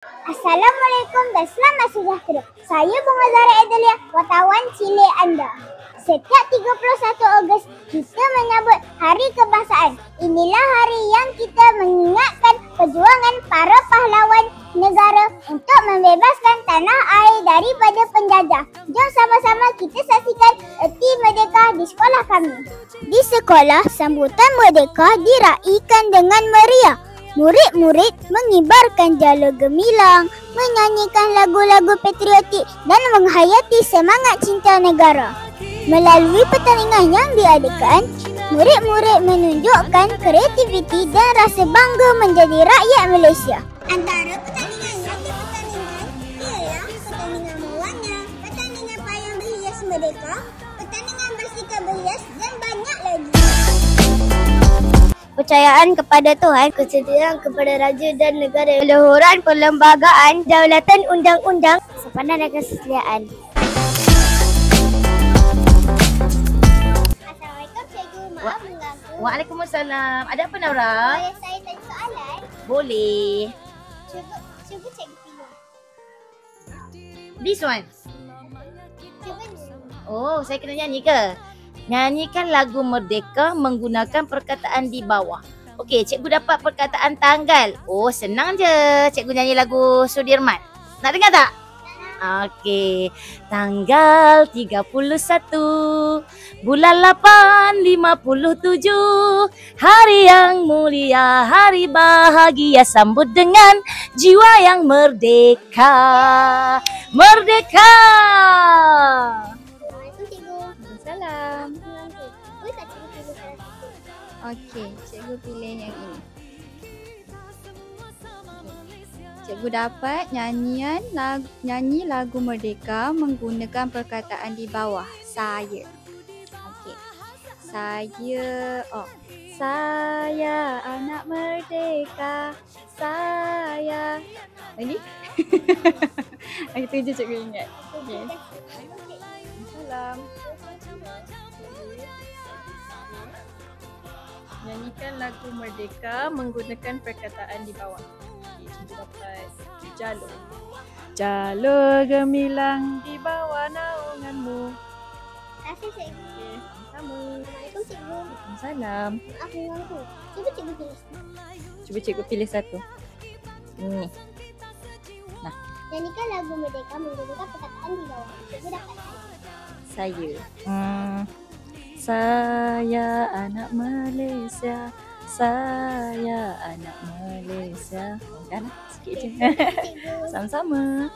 Assalamualaikum dan selamat sejahtera. Saya Bunga Zahra Adelia, wartawan Cilik anda. Setiap 31 Ogos kita menyambut Hari Kebangsaan. Inilah hari yang kita mengingatkan perjuangan para pahlawan negara untuk membebaskan tanah air daripada penjajah. Jom sama-sama kita saksikan erti merdeka di sekolah kami. Di sekolah, sambutan merdeka diraikan dengan meriah. Murid-murid mengibarkan jala gemilang, menyanyikan lagu-lagu patriotik dan menghayati semangat cinta negara. Melalui pertandingan yang diadakan, murid-murid menunjukkan kreativiti dan rasa bangga menjadi rakyat Malaysia. Antara pertandingan yang dipertandingkan ialah pertandingan mewarna, pertandingan payung berhias merdeka, pertandingan basikal berhias dan banyak lagi. Kepercayaan kepada Tuhan, kesetiaan kepada Raja dan Negara, keluhuran perlembagaan, daulatan undang-undang, sepadan dan kesetiaan. Assalamualaikum Cikgu, maaf mengganggu. Waalaikumsalam. Ada apa Naura? Boleh saya tanya soalan? Boleh. Cuba Cikgu pilih. This one. Cuba ni. Oh, saya kena nyanyi ke? Nyanyikan lagu Merdeka menggunakan perkataan di bawah. Okey, cikgu dapat perkataan tanggal. Oh, senang je. Cikgu nyanyi lagu Sudirman. Nak dengar tak? Okey. Tanggal 31 bulan 8 57. Hari yang mulia, hari bahagia, sambut dengan jiwa yang merdeka. Merdeka! Salam. Okey, cikgu pilih yang ini. Cikgu dapat nyanyi lagu Merdeka menggunakan perkataan di bawah. Saya. Okey. Saya anak merdeka. Saya. Lagi? Itu je cikgu ingat. Okey. Salam. Nyanyikan lagu Merdeka menggunakan perkataan di bawah. Cikgu dapat jalur. Jalur gemilang di bawah naunganmu. Terima kasih Cikgu. Okay, sama. Assalamualaikum Cikgu. Salam. Maaf mengganggu. Cuba Cikgu pilih. Cuba cikgu pilih satu. Ni. Nyanyikan lagu Merdeka menggunakan perkataan di bawah. Cikgu dapat. Saya. Saya anak Malaysia. Saya anak Malaysia. Kan sikit je. Sama-sama.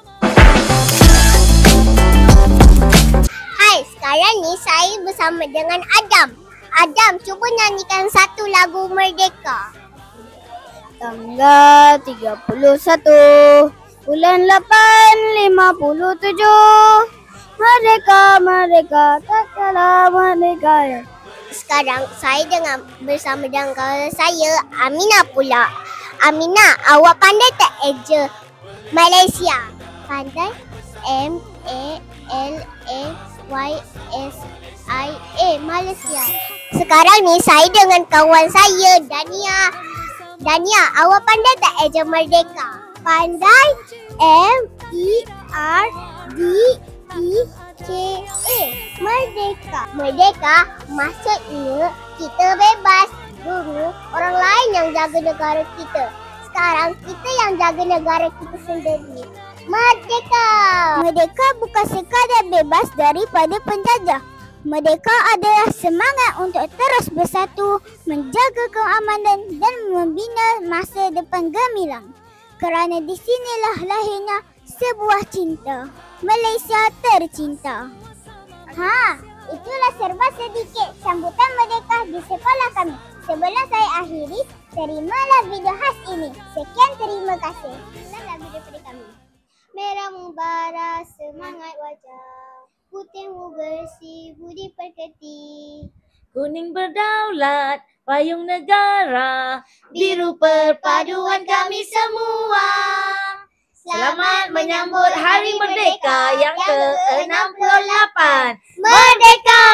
Hai, sekarang ni saya bersama dengan Adam. Adam, cuba nyanyikan satu lagu Merdeka. Tanggal 31 bulan 8 57. Merdeka, merdeka, tak kalah merdeka. Sekarang saya bersama dengan kawan saya, Aminah pula. Aminah, awak pandai tak eja Malaysia? Pandai? M-A-L-A-Y-S-I-A, Malaysia. Sekarang ni saya dengan kawan saya, Dania. Dania, awak pandai tak eja merdeka? Pandai? M-E-R-D-E-K-A, merdeka. Merdeka maksudnya kita bebas. Dulu orang lain yang jaga negara kita. Sekarang kita yang jaga negara kita sendiri. Merdeka. Merdeka bukan sekadar bebas daripada penjajah. Merdeka adalah semangat untuk terus bersatu, menjaga keamanan dan membina masa depan gemilang. Kerana di sinilah lahirnya sebuah cinta. Malaysia tercinta. Itulah serba sedikit sambutan Merdeka di sekolah kami. Sebelum saya akhiri, terimalah video khas ini. Sekian, terima kasih. Inilah lagu daripada kami. Merahmu bara semangat wajah, putihmu bersih budi pekerti. Kuning berdaulat, payung negara, biru perpaduan kami semua. Selamat menyambut Hari Merdeka yang ke-68. Merdeka!